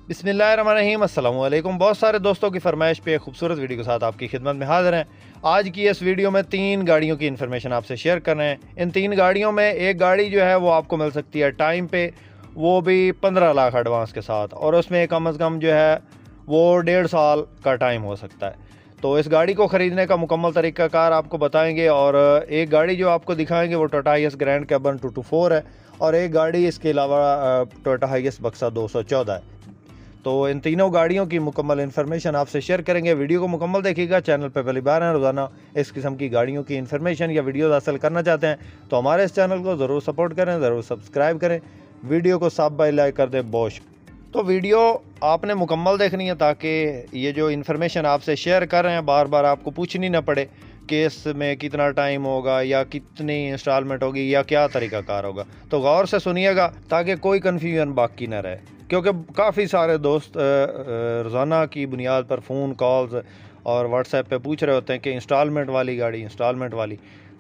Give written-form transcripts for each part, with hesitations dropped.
बिस्मिल्लाहिर्रहमानिर्रहीम, अस्सलाम वालेकुम। बहुत सारे दोस्तों की फरमाइश पे खूबसूरत वीडियो के साथ आपकी खिदमत में हाज़िर हैं। आज की इस वीडियो में 3 गाड़ियों की इन्फॉर्मेशन आपसे शेयर कर रहे हैं। इन 3 गाड़ियों में एक गाड़ी जो है वो आपको मिल सकती है टाइम पे, वो भी 15 लाख एडवांस के साथ, और उसमें कम अज़ कम जो है वो 1.5 साल का टाइम हो सकता है। तो इस गाड़ी को ख़रीदने का मुकम्मल तरीक़ाकार आपको बताएंगे, और एक गाड़ी जो आपको दिखाएंगे वो टोयोटा हाइएस ग्रैंड कैबन 224 है, और एक गाड़ी इसके अलावा टोयोटा हाइएस बक्सा 214 है। तो इन तीनों गाड़ियों की मुकम्मल इन्फॉर्मेशन आपसे शेयर करेंगे। वीडियो को मुकम्मल देखिएगा। चैनल पर पहली बार हैं, रोज़ाना इस किस्म की गाड़ियों की इन्फॉर्मेशन या वीडियोस हासिल करना चाहते हैं तो हमारे इस चैनल को ज़रूर सपोर्ट करें, ज़रूर सब्सक्राइब करें, वीडियो को सब बाय लाइक कर दें। बहुत तो वीडियो आपने मुकम्मल देखनी है ताकि ये जो इन्फॉर्मेशन आपसे शेयर कर रहे हैं बार बार आपको पूछनी ना पड़े कि इसमें कितना टाइम होगा या कितनी इंस्टॉलमेंट होगी या क्या तरीक़ाकार होगा। तो गौर से सुनिएगा ताकि कोई कन्फ्यूजन बाकी ना रहे, क्योंकि काफ़ी सारे दोस्त रोज़ाना की बुनियाद पर फ़ोन कॉल्स और व्हाट्सएप पे पूछ रहे होते हैं कि इंस्टॉलमेंट वाली गाड़ी, इंस्टॉलमेंट वाली।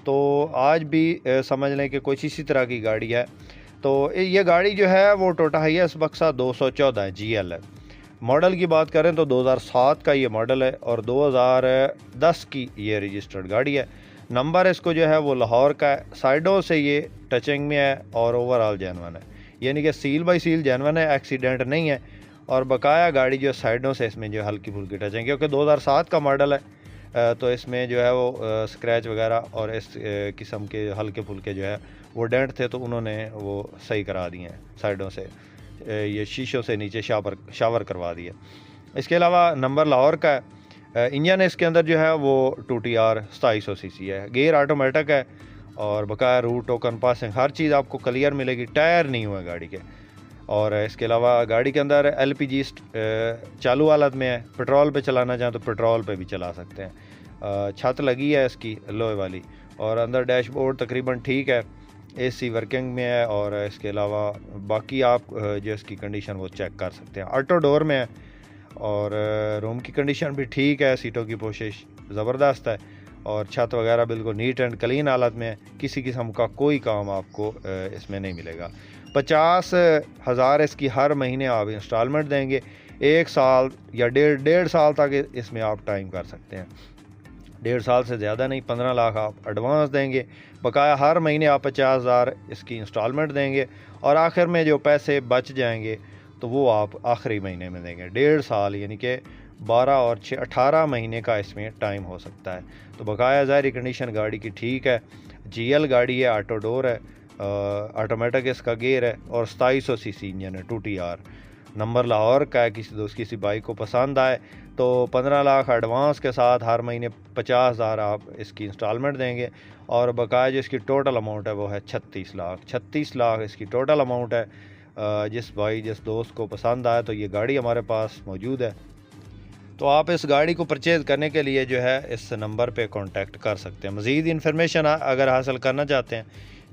तो आज भी समझ लें कि कुछ इसी तरह की गाड़ी है। तो ये गाड़ी जो है वो टोयोटा हाइएस बक्सा 214 GL है। मॉडल की बात करें तो 2007 का ये मॉडल है और 2010 की ये रजिस्टर्ड गाड़ी है। नंबर इसको जो है वो लाहौर का है। साइडों से ये टचिंग में है और ओवरऑल जेनवन है, यानी कि सील बाई सील जेनवन है, एक्सीडेंट नहीं है। और बकाया गाड़ी जो साइडों से इसमें जो हल्की फुल्की टचिंग, क्योंकि 2007 का मॉडल है तो इसमें जो है वो स्क्रैच वगैरह और इस किस्म के हल्के फुल्के जो है वो डेंट थे, तो उन्होंने वो सही करा दिए हैं साइडों से, ये शीशों से नीचे शावर करवा दिए। इसके अलावा नंबर लाहौर का है। इंजन इसके अंदर जो है वो 2TR 2700 cc है। गियर ऑटोमेटिक है और बकाया रूट टोकन पासिंग हर चीज़ आपको क्लियर मिलेगी। टायर नहीं हुआ गाड़ी के। और इसके अलावा गाड़ी के अंदर LPG चालू हालत में है। पेट्रोल पे चलाना चाहें तो पेट्रोल पे भी चला सकते हैं। छत लगी है इसकी लोहे वाली, और अंदर डैशबोर्ड तकरीबन ठीक है, AC वर्किंग में है। और इसके अलावा बाकी आप जो इसकी कंडीशन वो चेक कर सकते हैं। ऑटो डोर में है और रूम की कंडीशन भी ठीक है, सीटों की पोशिश ज़बरदस्त है और छत वगैरह बिल्कुल नीट एंड क्लीन हालत में है। किसी किस्म का कोई काम आपको इसमें नहीं मिलेगा। 50,000 इसकी हर महीने आप इंस्टॉलमेंट देंगे। 1 साल या डेढ़ साल तक इसमें आप टाइम कर सकते हैं। 1.5 साल से ज़्यादा नहीं। 15 लाख आप एडवांस देंगे, बकाया हर महीने आप 50,000 इसकी इंस्टॉलमेंट देंगे, और आखिर में जो पैसे बच जाएंगे तो वो आप आखिरी महीने में देंगे। 1.5 साल यानी कि 12 और 6 18 महीने का इसमें टाइम हो सकता है। तो बकाया ज़ाहिर कंडीशन गाड़ी की ठीक है। GL गाड़ी है, ऑटो डोर है, ऑटोमेटिक इसका गियर है और 2700 cc इंजन है, 2TR। नंबर लाहौर का है। किसी दोस्त किसी बाइक को पसंद आए तो 15 लाख एडवांस के साथ हर महीने 50,000 आप इसकी इंस्टॉलमेंट देंगे, और बकाया जो इसकी टोटल अमाउंट है वो है 36 लाख। 36 लाख इसकी टोटल अमाउंट है। जिस दोस्त को पसंद आए तो ये गाड़ी हमारे पास मौजूद है। तो आप इस गाड़ी को परचेज़ करने के लिए जो है इस नंबर पे कांटेक्ट कर सकते हैं। मज़ीद इन्फॉर्मेशन अगर हासिल करना चाहते हैं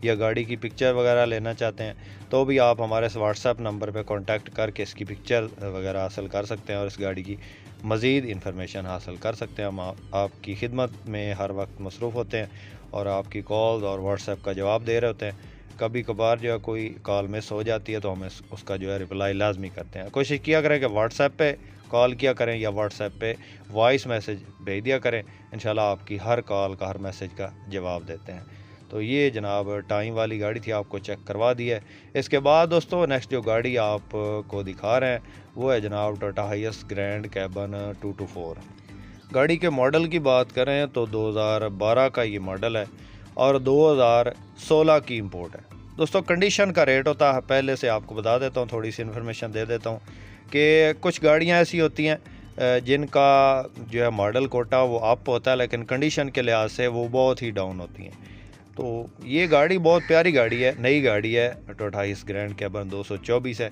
या गाड़ी की पिक्चर वगैरह लेना चाहते हैं तो भी आप हमारे इस व्हाट्सएप नंबर पे कांटेक्ट करके इसकी पिक्चर वगैरह हासिल कर सकते हैं और इस गाड़ी की मज़ीद इन्फॉर्मेशन हासिल कर सकते हैं। हम आपकी खिदमत में हर वक्त मसरूफ़ होते हैं और आपकी कॉल्स और व्हाट्सएप का जवाब दे रहे होते हैं। कभी कभार जो है कोई कॉल मिस हो जाती है तो हम उसका जो है रिप्लाई लाजमी करते हैं। कोशिश किया करें कि व्हाट्सएप पे कॉल किया करें या व्हाट्सएप पे वॉइस मैसेज भेज दिया करें। इंशाल्लाह आपकी हर कॉल का, हर मैसेज का जवाब देते हैं। तो ये जनाब टाइम वाली गाड़ी थी, आपको चेक करवा दी है। इसके बाद दोस्तों नेक्स्ट जो गाड़ी आपको दिखा रहे हैं वो है जनाब टोयोटा हाइएस ग्रैंड कैबन 224। गाड़ी के मॉडल की बात करें तो 2012 का ये मॉडल है और 2016 की इंपोर्ट है। दोस्तों कंडीशन का रेट होता है, पहले से आपको बता देता हूँ, थोड़ी सी इन्फॉर्मेशन दे देता हूँ कि कुछ गाड़ियाँ ऐसी होती हैं जिनका जो है मॉडल कोटा वो अप होता है लेकिन कंडीशन के लिहाज से वो बहुत ही डाउन होती हैं। तो ये गाड़ी बहुत प्यारी गाड़ी है, नई गाड़ी है। टोयोटा हाइएस ग्रैंड कैबन 224 है,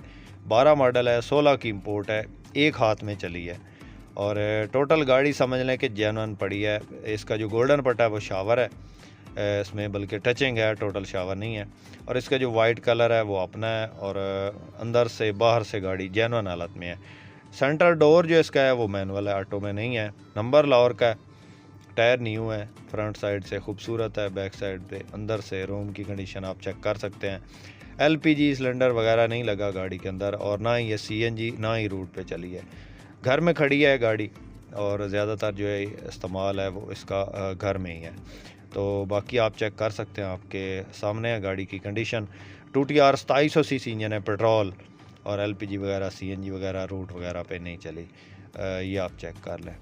12 मॉडल है, 16 की इंपोर्ट है, एक हाथ में चली है और टोटल गाड़ी समझ लें कि जेन्युइन पड़ी है। इसका जो गोल्डन पट्टा है वो शावर है इसमें, बल्कि टचिंग है, टोटल शावर नहीं है। और इसका जो वाइट कलर है वो अपना है और अंदर से बाहर से गाड़ी जेन्युइन हालत में है। सेंटर डोर जो इसका है वो मैनुअल है, ऑटो में नहीं है। नंबर लाहौर का है। टायर न्यू है, फ्रंट साइड से खूबसूरत है, बैक साइड पे अंदर से रूम की कंडीशन आप चेक कर सकते हैं। LPG सिलेंडर वगैरह नहीं लगा गाड़ी के अंदर, और ना ही ये CNG ना ही रूट पे चली है। घर में खड़ी है गाड़ी और ज़्यादातर जो है इस्तेमाल है वो इसका घर में ही है। तो बाकी आप चेक कर सकते हैं, आपके सामने है गाड़ी की कंडीशन। 2TR 2700 सीसी इंजन है, पेट्रोल, और LPG वगैरह CNG वगैरह रूट वगैरह पे नहीं चली। ये आप चेक कर लें।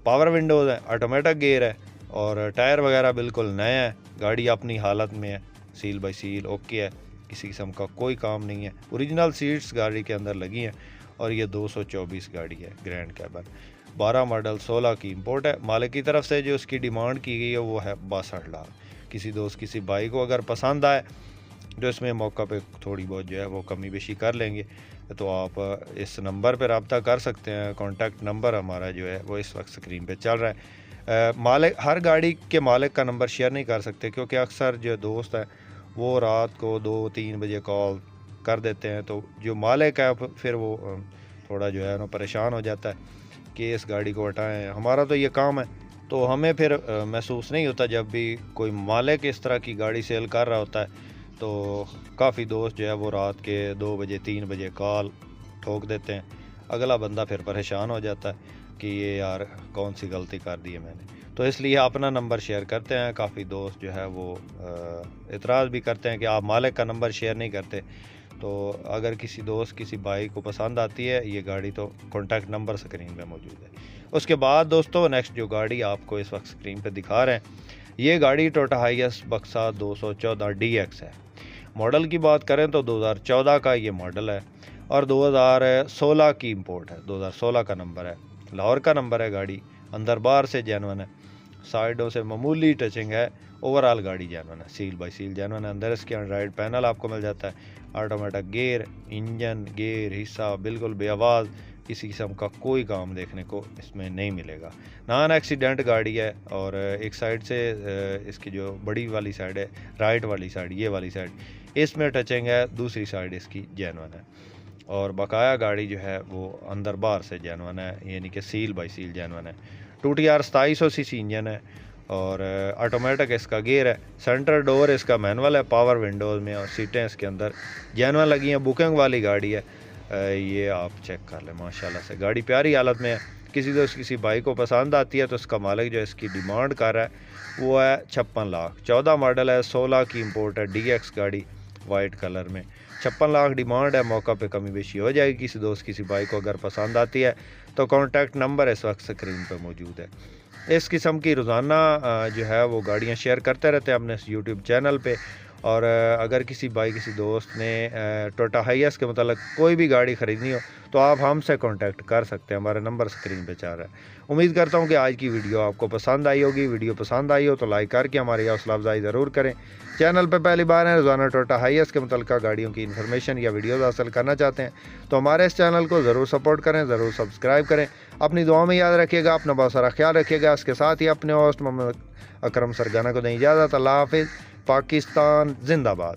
पावर विंडोज़ है, ऑटोमेटिक गियर है, और टायर वगैरह बिल्कुल नए हैं। गाड़ी अपनी हालत में है, सील बाई सील ओके है, किसी किस्म का कोई काम नहीं है। ओरिजिनल सीट्स गाड़ी के अंदर लगी हैं, और ये 224 गाड़ी है, ग्रैंड कैबन, 12 मॉडल, 16 की इंपोर्ट है। मालिक की तरफ से जो उसकी डिमांड की गई है वो है 62 लाख। किसी दोस्त किसी भाई को अगर पसंद आए जो इसमें मौका पे थोड़ी बहुत जो है वो कमी बेशी कर लेंगे, तो आप इस नंबर पर रब्ता कर सकते हैं। कॉन्टैक्ट नंबर हमारा जो है वो इस वक्त स्क्रीन पे चल रहा है। मालिक, हर गाड़ी के मालिक का नंबर शेयर नहीं कर सकते, क्योंकि अक्सर जो दोस्त है वो रात को 2-3 बजे कॉल कर देते हैं, तो जो मालिक है फिर वो थोड़ा जो है ना परेशान हो जाता है कि इस गाड़ी को हटाएं। हमारा तो ये काम है, तो हमें फिर महसूस नहीं होता जब भी कोई मालिक इस तरह की गाड़ी सेल कर रहा होता है। तो काफ़ी दोस्त जो है वो रात के 2 बजे 3 बजे कॉल ठोक देते हैं। अगला बंदा फिर परेशान हो जाता है कि ये यार कौन सी गलती कर दी है मैंने। तो इसलिए अपना नंबर शेयर करते हैं। काफ़ी दोस्त जो है वो इतराज़ भी करते हैं कि आप मालिक का नंबर शेयर नहीं करते। तो अगर किसी दोस्त किसी भाई को पसंद आती है ये गाड़ी, तो कॉन्टैक्ट नंबर स्क्रीन पे मौजूद है। उसके बाद दोस्तों नेक्स्ट जो गाड़ी आपको इस वक्त स्क्रीन पे दिखा रहे हैं, ये गाड़ी टोयोटा हाइएस बक्सा 214 DX है। मॉडल की बात करें तो 2014 का ये मॉडल है, और 2016 की इंपोर्ट है, 2016 का नंबर है, लाहौर का नंबर है। गाड़ी अंदर बाहर से जेन्युइन है, साइडों से मामूली टचिंग है, ओवरऑल गाड़ी जेन्युइन है, सील बाई सील जेन्युइन है। अंदर इसके एंड्रॉइड पैनल आपको मिल जाता है, ऑटोमेटिक गियर, इंजन गियर हिस्सा बिल्कुल बेआवाज़, किसी किस्म का कोई काम देखने को इसमें नहीं मिलेगा। नॉन एक्सीडेंट गाड़ी है, और एक साइड से इसकी जो बड़ी वाली साइड है, राइट वाली साइड, ये वाली साइड इसमें टचिंग है, दूसरी साइड इसकी जेन्युइन है, और बकाया गाड़ी जो है वो अंदर बाहर से जेन्युइन है, यानी कि सील बाई सील जेन्युइन है। 2TR 2700 सीसी इंजन है, और ऑटोमेटिक इसका गियर है। सेंटर डोर इसका मैनुअल है, पावर विंडोज़ में, और सीटें इसके अंदर जेन्युइन लगी हैं। बुकिंग वाली गाड़ी है। ये आप चेक कर लें, माशाल्लाह से गाड़ी प्यारी हालत में है। किसी दोस्त किसी भाई को पसंद आती है तो इसका मालिक जो इसकी डिमांड कर रहा है वो है 56 लाख। 14 मॉडल है, 16 की इंपोर्ट है, DX गाड़ी वाइट कलर में, 56 लाख डिमांड है। मौका पे कमी बेशी हो जाएगी। किसी दोस्त किसी भाई को अगर पसंद आती है तो कॉन्टैक्ट नंबर इस वक्त स्क्रीन पर मौजूद है। इस किस्म की रोज़ाना जो है वो गाड़ियाँ शेयर करते रहते हैं अपने इस यूट्यूब चैनल पे। और अगर किसी भाई किसी दोस्त ने टोयोटा हाइएस के मतलब कोई भी गाड़ी ख़रीदनी हो तो आप हमसे कांटेक्ट कर सकते हैं, हमारा नंबर स्क्रीन पे चल रहा है। उम्मीद करता हूँ कि आज की वीडियो आपको पसंद आई होगी। वीडियो पसंद आई हो तो लाइक करके हमारी हौसला अफजाई ज़रूर करें। चैनल पर पहली बार है, रोज़ाना टोयोटा हाइएस के मुतल्लिक़ गाड़ियों की इन्फॉर्मेशन या वीडियोज़ हासिल करना चाहते हैं तो हमारे इस चैनल को ज़रूर सपोर्ट करें, ज़रूर सब्सक्राइब करें। अपनी दुआ में याद रखिएगा, अपना बहुत सारा ख्याल रखिएगा। इसके साथ ही अपने होस्ट मोहम्मद अकरम सरगाना को दें इजाज़त। अल्लाह हाफिज़। पाकिस्तान जिंदाबाद।